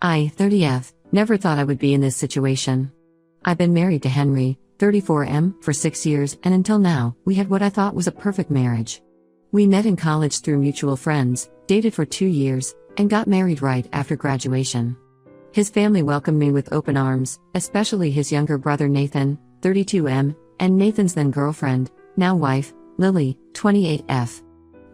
I, 30F, never thought I would be in this situation. I've been married to Henry, 34M, for 6 years, and until now, we had what I thought was a perfect marriage. We met in college through mutual friends, dated for 2 years, and got married right after graduation. His family welcomed me with open arms, especially his younger brother Nathan, 32M, and Nathan's then girlfriend, now wife, Lily, 28F.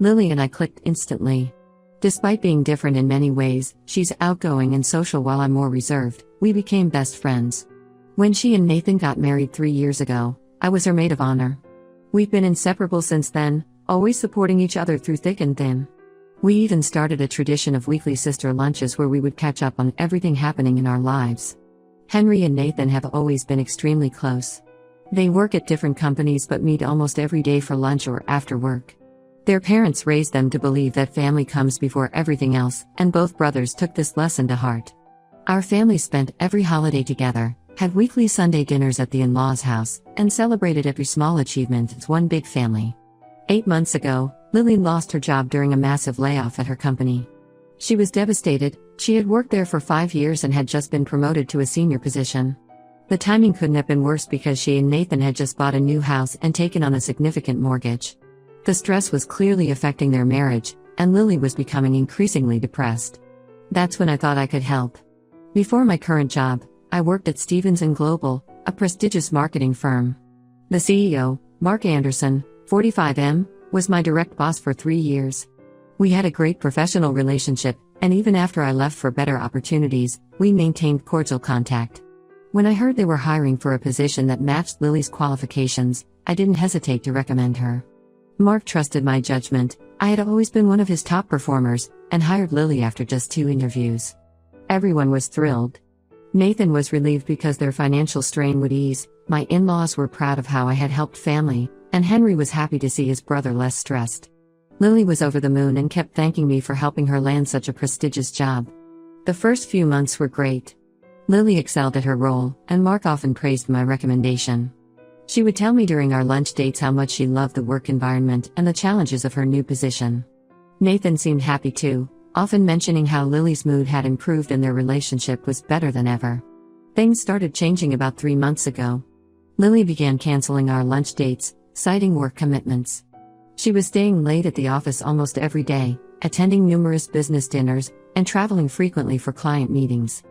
Lily and I clicked instantly. Despite being different in many ways, she's outgoing and social while I'm more reserved. We became best friends. When she and Nathan got married 3 years ago, I was her maid of honor. We've been inseparable since then, always supporting each other through thick and thin. We even started a tradition of weekly sister lunches where we would catch up on everything happening in our lives. Henry and Nathan have always been extremely close. They work at different companies but meet almost every day for lunch or after work. Their parents raised them to believe that family comes before everything else, and both brothers took this lesson to heart. Our family spent every holiday together, had weekly Sunday dinners at the in-laws' house, and celebrated every small achievement as one big family. 8 months ago, Lily lost her job during a massive layoff at her company. She was devastated. She had worked there for 5 years and had just been promoted to a senior position. The timing couldn't have been worse because she and Nathan had just bought a new house and taken on a significant mortgage. The stress was clearly affecting their marriage, and Lily was becoming increasingly depressed. That's when I thought I could help. Before my current job, I worked at Stevens & Global, a prestigious marketing firm. The CEO, Mark Anderson, 45M, was my direct boss for 3 years. We had a great professional relationship, and even after I left for better opportunities, we maintained cordial contact. When I heard they were hiring for a position that matched Lily's qualifications, I didn't hesitate to recommend her. Mark trusted my judgment. I had always been one of his top performers, and hired Lily after just 2 interviews. Everyone was thrilled. Nathan was relieved because their financial strain would ease, my in-laws were proud of how I had helped family, and Henry was happy to see his brother less stressed. Lily was over the moon and kept thanking me for helping her land such a prestigious job. The first few months were great. Lily excelled at her role, and Mark often praised my recommendation. She would tell me during our lunch dates how much she loved the work environment and the challenges of her new position. Nathan seemed happy too, often mentioning how Lily's mood had improved and their relationship was better than ever. Things started changing about 3 months ago. Lily began canceling our lunch dates, citing work commitments. She was staying late at the office almost every day, attending numerous business dinners, and traveling frequently for client meetings.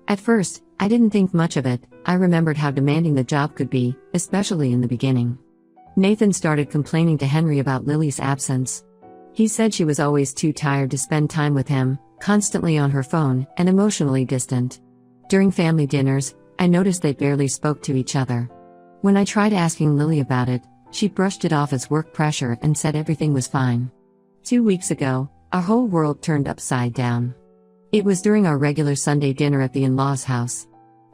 At first, I didn't think much of it. I remembered how demanding the job could be, especially in the beginning. Nathan started complaining to Henry about Lily's absence. He said she was always too tired to spend time with him, constantly on her phone, and emotionally distant. During family dinners, I noticed they barely spoke to each other. When I tried asking Lily about it, she brushed it off as work pressure and said everything was fine. 2 weeks ago, our whole world turned upside down. It was during our regular Sunday dinner at the in-laws' house.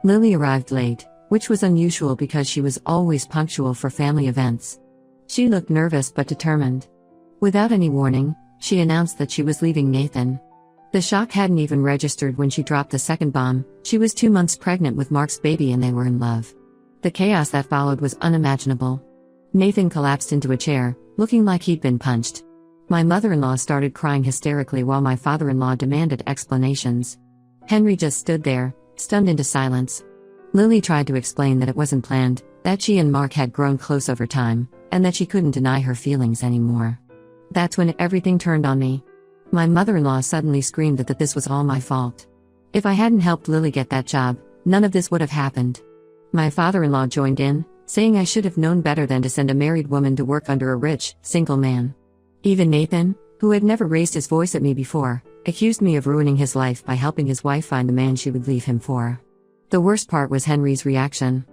Lily arrived late, which was unusual because she was always punctual for family events. She looked nervous but determined. Without any warning, she announced that she was leaving Nathan. The shock hadn't even registered when she dropped the second bomb. She was 2 months pregnant with Mark's baby and they were in love. The chaos that followed was unimaginable. Nathan collapsed into a chair, looking like he'd been punched. My mother-in-law started crying hysterically while my father-in-law demanded explanations. Henry just stood there, stunned into silence. Lily tried to explain that it wasn't planned, that she and Mark had grown close over time, and that she couldn't deny her feelings anymore. That's when everything turned on me. My mother-in-law suddenly screamed that this was all my fault. If I hadn't helped Lily get that job, none of this would have happened. My father-in-law joined in, saying I should have known better than to send a married woman to work under a rich, single man. Even Nathan, who had never raised his voice at me before, accused me of ruining his life by helping his wife find the man she would leave him for. The worst part was Henry's reaction.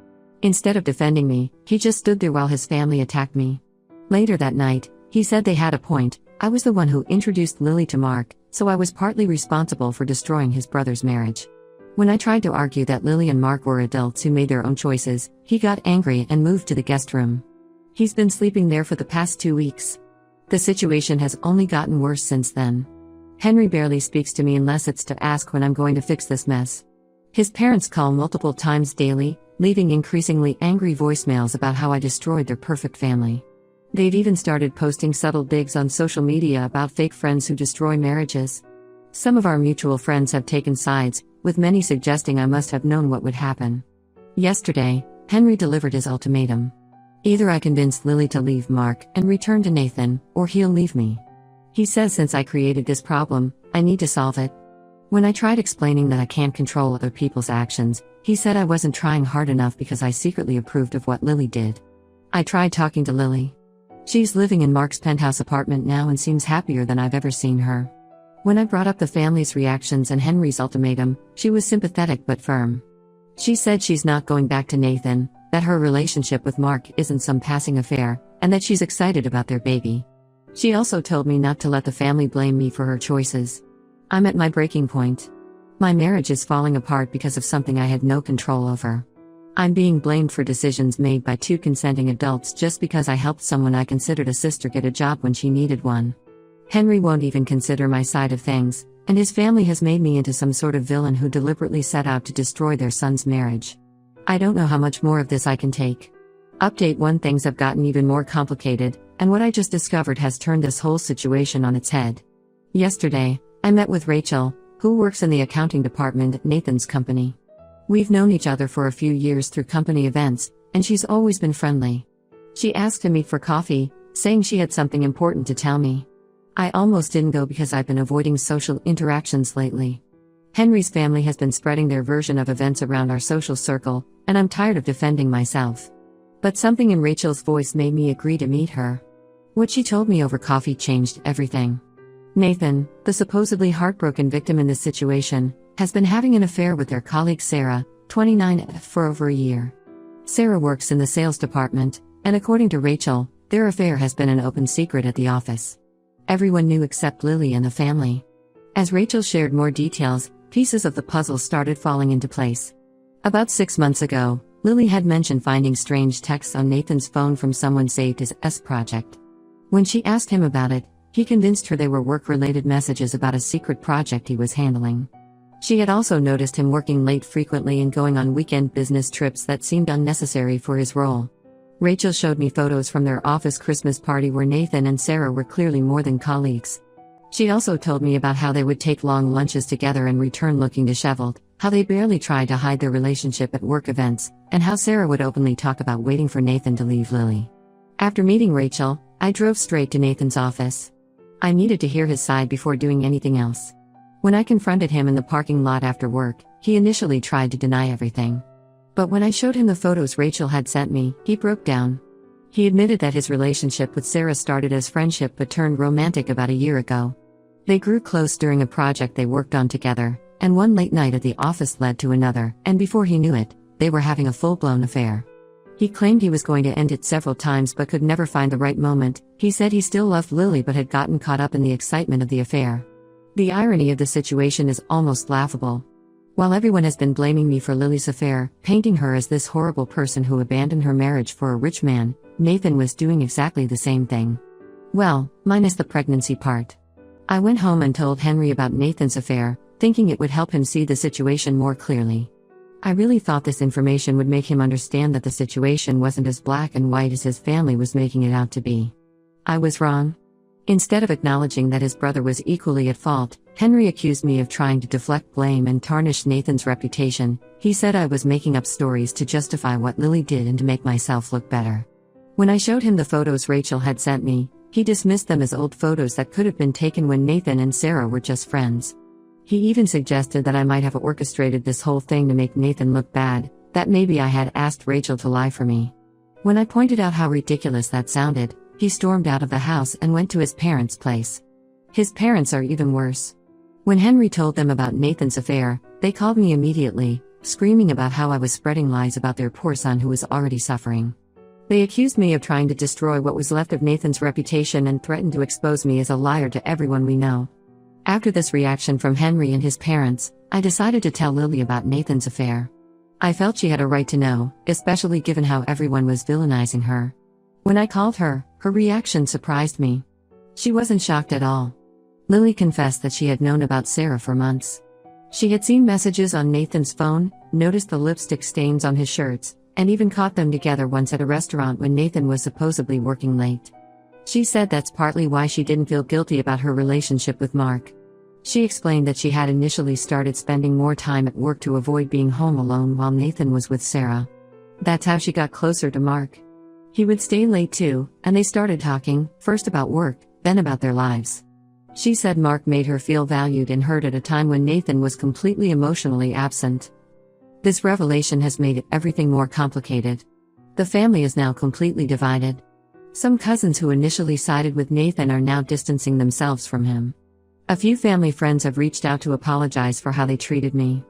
Instead of defending me, he just stood there while his family attacked me. Later that night, he said they had a point. I was the one who introduced Lily to Mark, so I was partly responsible for destroying his brother's marriage. When I tried to argue that Lily and Mark were adults who made their own choices, he got angry and moved to the guest room. He's been sleeping there for the past 2 weeks. The situation has only gotten worse since then. Henry barely speaks to me unless it's to ask when I'm going to fix this mess. His parents call multiple times daily, leaving increasingly angry voicemails about how I destroyed their perfect family. They've even started posting subtle digs on social media about fake friends who destroy marriages. Some of our mutual friends have taken sides, with many suggesting I must have known what would happen. Yesterday, Henry delivered his ultimatum. Either I convince Lily to leave Mark and return to Nathan, or he'll leave me. He says since I created this problem, I need to solve it. When I tried explaining that I can't control other people's actions, he said I wasn't trying hard enough because I secretly approved of what Lily did. I tried talking to Lily. She's living in Mark's penthouse apartment now and seems happier than I've ever seen her. When I brought up the family's reactions and Henry's ultimatum, she was sympathetic but firm. She said she's not going back to Nathan, that her relationship with Mark isn't some passing affair, and that she's excited about their baby. She also told me not to let the family blame me for her choices. I'm at my breaking point. My marriage is falling apart because of something I had no control over. I'm being blamed for decisions made by two consenting adults just because I helped someone I considered a sister get a job when she needed one. Henry won't even consider my side of things, and his family has made me into some sort of villain who deliberately set out to destroy their son's marriage. I don't know how much more of this I can take. Update 1: Things have gotten even more complicated, and what I just discovered has turned this whole situation on its head. Yesterday, I met with Rachel, who works in the accounting department at Nathan's company. We've known each other for a few years through company events, and she's always been friendly. She asked to meet for coffee, saying she had something important to tell me. I almost didn't go because I've been avoiding social interactions lately. Henry's family has been spreading their version of events around our social circle, and I'm tired of defending myself. But something in Rachel's voice made me agree to meet her. What she told me over coffee changed everything. Nathan, the supposedly heartbroken victim in this situation, has been having an affair with their colleague Sarah, 29, for over a year. Sarah works in the sales department, and according to Rachel, their affair has been an open secret at the office. Everyone knew except Lily and the family. As Rachel shared more details, pieces of the puzzle started falling into place. About 6 months ago, Lily had mentioned finding strange texts on Nathan's phone from someone saved as S project. When she asked him about it, he convinced her they were work-related messages about a secret project he was handling. She had also noticed him working late frequently and going on weekend business trips that seemed unnecessary for his role. Rachel showed me photos from their office Christmas party where Nathan and Sarah were clearly more than colleagues. She also told me about how they would take long lunches together and return looking disheveled, how they barely tried to hide their relationship at work events, and how Sarah would openly talk about waiting for Nathan to leave Lily. After meeting Rachel, I drove straight to Nathan's office. I needed to hear his side before doing anything else. When I confronted him in the parking lot after work, he initially tried to deny everything. But when I showed him the photos Rachel had sent me, he broke down. He admitted that his relationship with Sarah started as friendship but turned romantic about a year ago. They grew close during a project they worked on together, and one late night at the office led to another, and before he knew it, they were having a full-blown affair. He claimed he was going to end it several times but could never find the right moment. He said he still loved Lily but had gotten caught up in the excitement of the affair. The irony of the situation is almost laughable. While everyone has been blaming me for Lily's affair, painting her as this horrible person who abandoned her marriage for a rich man, Nathan was doing exactly the same thing. Well, minus the pregnancy part. I went home and told Henry about Nathan's affair, thinking it would help him see the situation more clearly. I really thought this information would make him understand that the situation wasn't as black and white as his family was making it out to be. I was wrong. Instead of acknowledging that his brother was equally at fault, Henry accused me of trying to deflect blame and tarnish Nathan's reputation. He said I was making up stories to justify what Lily did and to make myself look better. When I showed him the photos Rachel had sent me, he dismissed them as old photos that could have been taken when Nathan and Sarah were just friends. He even suggested that I might have orchestrated this whole thing to make Nathan look bad, that maybe I had asked Rachel to lie for me. When I pointed out how ridiculous that sounded, he stormed out of the house and went to his parents' place. His parents are even worse. When Henry told them about Nathan's affair, they called me immediately, screaming about how I was spreading lies about their poor son who was already suffering. They accused me of trying to destroy what was left of Nathan's reputation and threatened to expose me as a liar to everyone we know. After this reaction from Henry and his parents, I decided to tell Lily about Nathan's affair. I felt she had a right to know, especially given how everyone was villainizing her. When I called her, her reaction surprised me. She wasn't shocked at all. Lily confessed that she had known about Sarah for months. She had seen messages on Nathan's phone, noticed the lipstick stains on his shirts, and even caught them together once at a restaurant when Nathan was supposedly working late. She said that's partly why she didn't feel guilty about her relationship with Mark. She explained that she had initially started spending more time at work to avoid being home alone while Nathan was with Sarah. That's how she got closer to Mark. He would stay late too, and they started talking, first about work, then about their lives. She said Mark made her feel valued and heard at a time when Nathan was completely emotionally absent. This revelation has made everything more complicated. The family is now completely divided. Some cousins who initially sided with Nathan are now distancing themselves from him. A few family friends have reached out to apologize for how they treated me.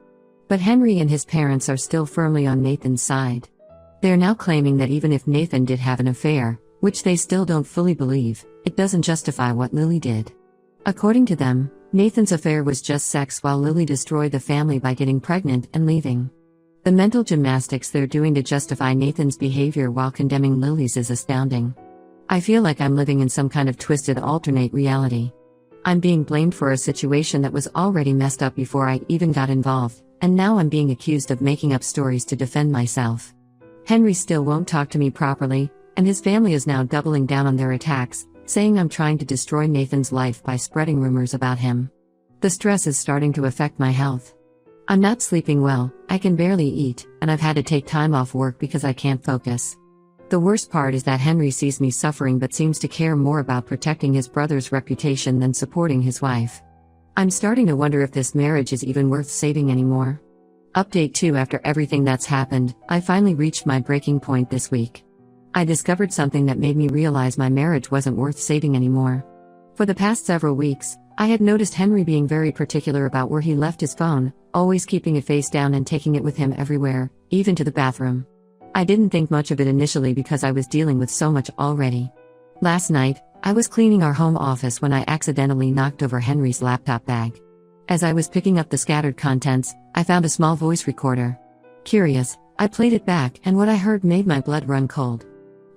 But Henry and his parents are still firmly on Nathan's side. They are now claiming that even if Nathan did have an affair, which they still don't fully believe, it doesn't justify what Lily did. According to them, Nathan's affair was just sex while Lily destroyed the family by getting pregnant and leaving. The mental gymnastics they're doing to justify Nathan's behavior while condemning Lily's is astounding. I feel like I'm living in some kind of twisted alternate reality. I'm being blamed for a situation that was already messed up before I even got involved, and now I'm being accused of making up stories to defend myself. Henry still won't talk to me properly, and his family is now doubling down on their attacks, saying I'm trying to destroy Nathan's life by spreading rumors about him. The stress is starting to affect my health. I'm not sleeping well, I can barely eat, and I've had to take time off work because I can't focus. The worst part is that Henry sees me suffering but seems to care more about protecting his brother's reputation than supporting his wife. I'm starting to wonder if this marriage is even worth saving anymore. Update 2: After everything that's happened, I finally reached my breaking point this week. I discovered something that made me realize my marriage wasn't worth saving anymore. For the past several weeks, I had noticed Henry being very particular about where he left his phone, always keeping it face down and taking it with him everywhere, even to the bathroom. I didn't think much of it initially because I was dealing with so much already. Last night, I was cleaning our home office when I accidentally knocked over Henry's laptop bag. As I was picking up the scattered contents, I found a small voice recorder. Curious, I played it back and what I heard made my blood run cold.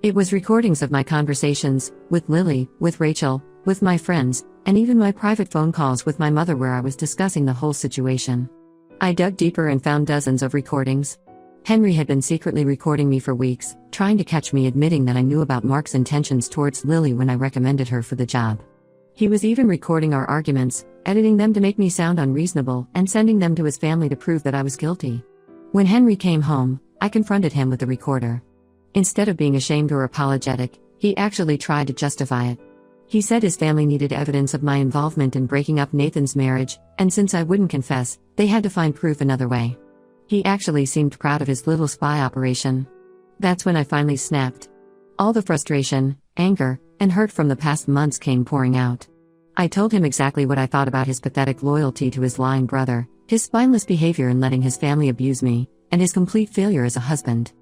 It was recordings of my conversations, with Lily, with Rachel, with my friends, and even my private phone calls with my mother where I was discussing the whole situation. I dug deeper and found dozens of recordings. Henry had been secretly recording me for weeks, trying to catch me admitting that I knew about Mark's intentions towards Lily when I recommended her for the job. He was even recording our arguments, editing them to make me sound unreasonable, and sending them to his family to prove that I was guilty. When Henry came home, I confronted him with the recorder. Instead of being ashamed or apologetic, he actually tried to justify it. He said his family needed evidence of my involvement in breaking up Nathan's marriage, and since I wouldn't confess, they had to find proof another way. He actually seemed proud of his little spy operation. That's when I finally snapped. All the frustration, anger, and hurt from the past months came pouring out. I told him exactly what I thought about his pathetic loyalty to his lying brother, his spineless behavior in letting his family abuse me, and his complete failure as a husband.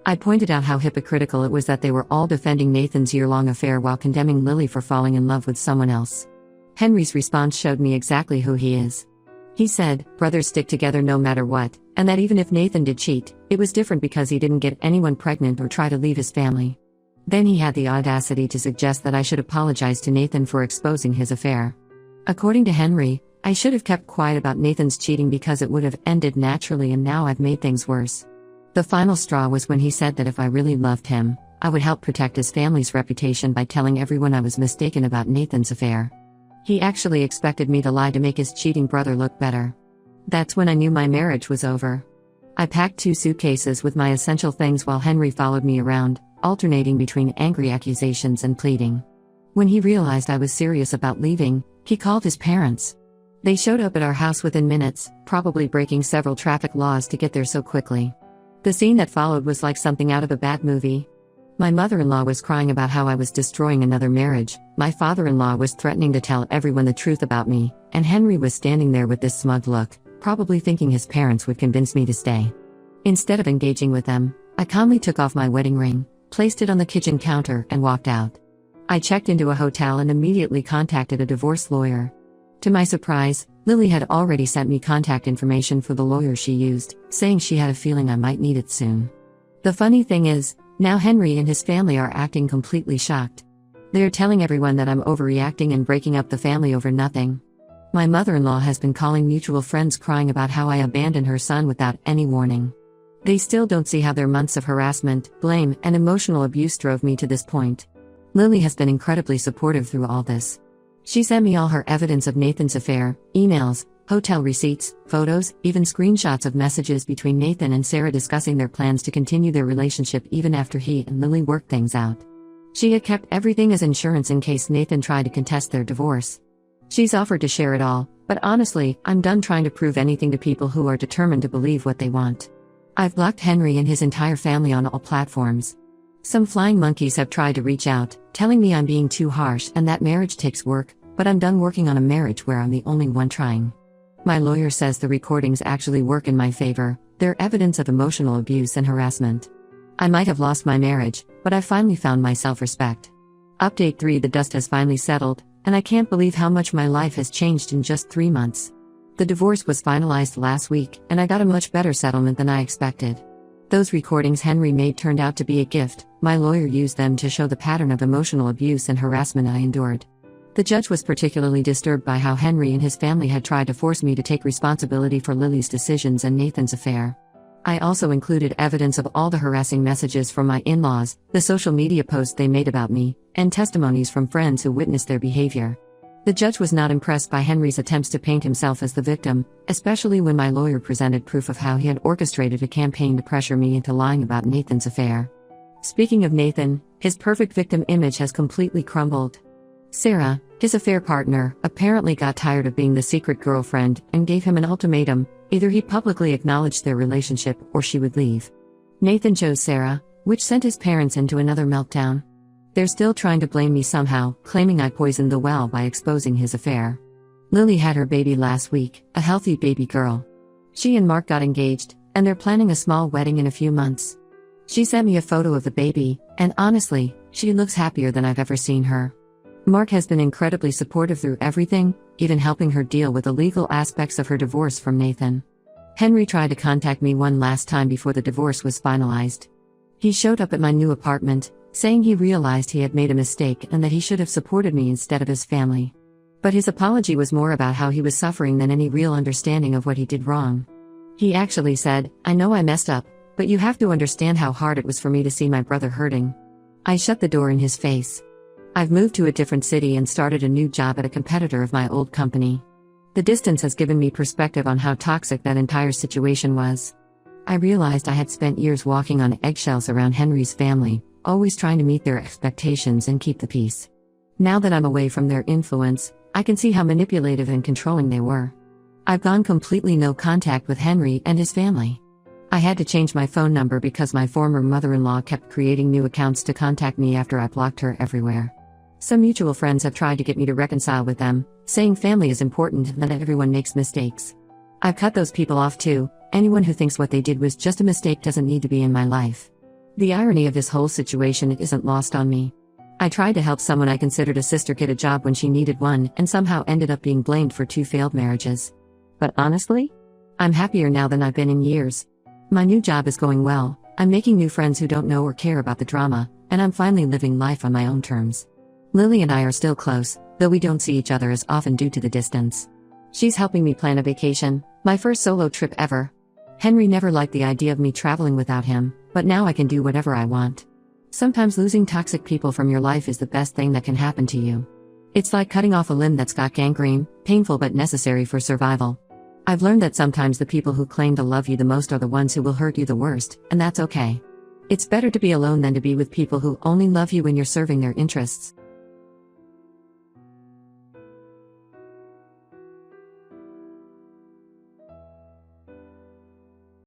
I pointed out how hypocritical it was that they were all defending Nathan's year-long affair while condemning Lily for falling in love with someone else. Henry's response showed me exactly who he is. He said, brothers stick together no matter what, and that even if Nathan did cheat, it was different because he didn't get anyone pregnant or try to leave his family. Then he had the audacity to suggest that I should apologize to Nathan for exposing his affair. According to Henry, I should have kept quiet about Nathan's cheating because it would have ended naturally, and now I've made things worse. The final straw was when he said that if I really loved him, I would help protect his family's reputation by telling everyone I was mistaken about Nathan's affair. He actually expected me to lie to make his cheating brother look better. That's when I knew my marriage was over. I packed 2 suitcases with my essential things while Henry followed me around, alternating between angry accusations and pleading. When he realized I was serious about leaving, he called his parents. They showed up at our house within minutes, probably breaking several traffic laws to get there so quickly. The scene that followed was like something out of a bad movie. My mother-in-law was crying about how I was destroying another marriage, my father-in-law was threatening to tell everyone the truth about me, and Henry was standing there with this smug look, probably thinking his parents would convince me to stay. Instead of engaging with them, I calmly took off my wedding ring, placed it on the kitchen counter, and walked out. I checked into a hotel and immediately contacted a divorce lawyer. To my surprise, Lily had already sent me contact information for the lawyer she used, saying she had a feeling I might need it soon. The funny thing is, now Henry and his family are acting completely shocked. They are telling everyone that I'm overreacting and breaking up the family over nothing. My mother-in-law has been calling mutual friends crying about how I abandoned her son without any warning. They still don't see how their months of harassment, blame, and emotional abuse drove me to this point. Lily has been incredibly supportive through all this. She sent me all her evidence of Nathan's affair, emails, hotel receipts, photos, even screenshots of messages between Nathan and Sarah discussing their plans to continue their relationship even after he and Lily worked things out. She had kept everything as insurance in case Nathan tried to contest their divorce. She's offered to share it all, but honestly, I'm done trying to prove anything to people who are determined to believe what they want. I've blocked Henry and his entire family on all platforms. Some flying monkeys have tried to reach out, telling me I'm being too harsh and that marriage takes work, but I'm done working on a marriage where I'm the only one trying. My lawyer says the recordings actually work in my favor. They're evidence of emotional abuse and harassment. I might have lost my marriage, but I finally found my self-respect. Update 3: The dust has finally settled, and I can't believe how much my life has changed in just 3 months. The divorce was finalized last week, and I got a much better settlement than I expected. Those recordings Henry made turned out to be a gift. My lawyer used them to show the pattern of emotional abuse and harassment I endured. The judge was particularly disturbed by how Henry and his family had tried to force me to take responsibility for Lily's decisions and Nathan's affair. I also included evidence of all the harassing messages from my in-laws, the social media posts they made about me, and testimonies from friends who witnessed their behavior. The judge was not impressed by Henry's attempts to paint himself as the victim, especially when my lawyer presented proof of how he had orchestrated a campaign to pressure me into lying about Nathan's affair. Speaking of Nathan, his perfect victim image has completely crumbled. Sarah, his affair partner, apparently got tired of being the secret girlfriend and gave him an ultimatum: either he publicly acknowledged their relationship or she would leave. Nathan chose Sarah, which sent his parents into another meltdown. They're still trying to blame me somehow, claiming I poisoned the well by exposing his affair. Lily had her baby last week, a healthy baby girl. She and Mark got engaged, and they're planning a small wedding in a few months. She sent me a photo of the baby, and honestly, she looks happier than I've ever seen her. Mark has been incredibly supportive through everything, even helping her deal with the legal aspects of her divorce from Nathan. Henry tried to contact me one last time before the divorce was finalized. He showed up at my new apartment, saying he realized he had made a mistake and that he should have supported me instead of his family. But his apology was more about how he was suffering than any real understanding of what he did wrong. He actually said, "I know I messed up, but you have to understand how hard it was for me to see my brother hurting." I shut the door in his face. I've moved to a different city and started a new job at a competitor of my old company. The distance has given me perspective on how toxic that entire situation was. I realized I had spent years walking on eggshells around Henry's family, always trying to meet their expectations and keep the peace. Now that I'm away from their influence, I can see how manipulative and controlling they were. I've gone completely no contact with Henry and his family. I had to change my phone number because my former mother-in-law kept creating new accounts to contact me after I blocked her everywhere. Some mutual friends have tried to get me to reconcile with them, saying family is important and that everyone makes mistakes. I've cut those people off too. Anyone who thinks what they did was just a mistake doesn't need to be in my life. The irony of this whole situation isn't lost on me. I tried to help someone I considered a sister get a job when she needed one and somehow ended up being blamed for 2 failed marriages. But honestly, I'm happier now than I've been in years. My new job is going well, I'm making new friends who don't know or care about the drama, and I'm finally living life on my own terms. Lily and I are still close, though we don't see each other as often due to the distance. She's helping me plan a vacation, my first solo trip ever. Henry never liked the idea of me traveling without him, but now I can do whatever I want. Sometimes losing toxic people from your life is the best thing that can happen to you. It's like cutting off a limb that's got gangrene, painful but necessary for survival. I've learned that sometimes the people who claim to love you the most are the ones who will hurt you the worst, and that's okay. It's better to be alone than to be with people who only love you when you're serving their interests.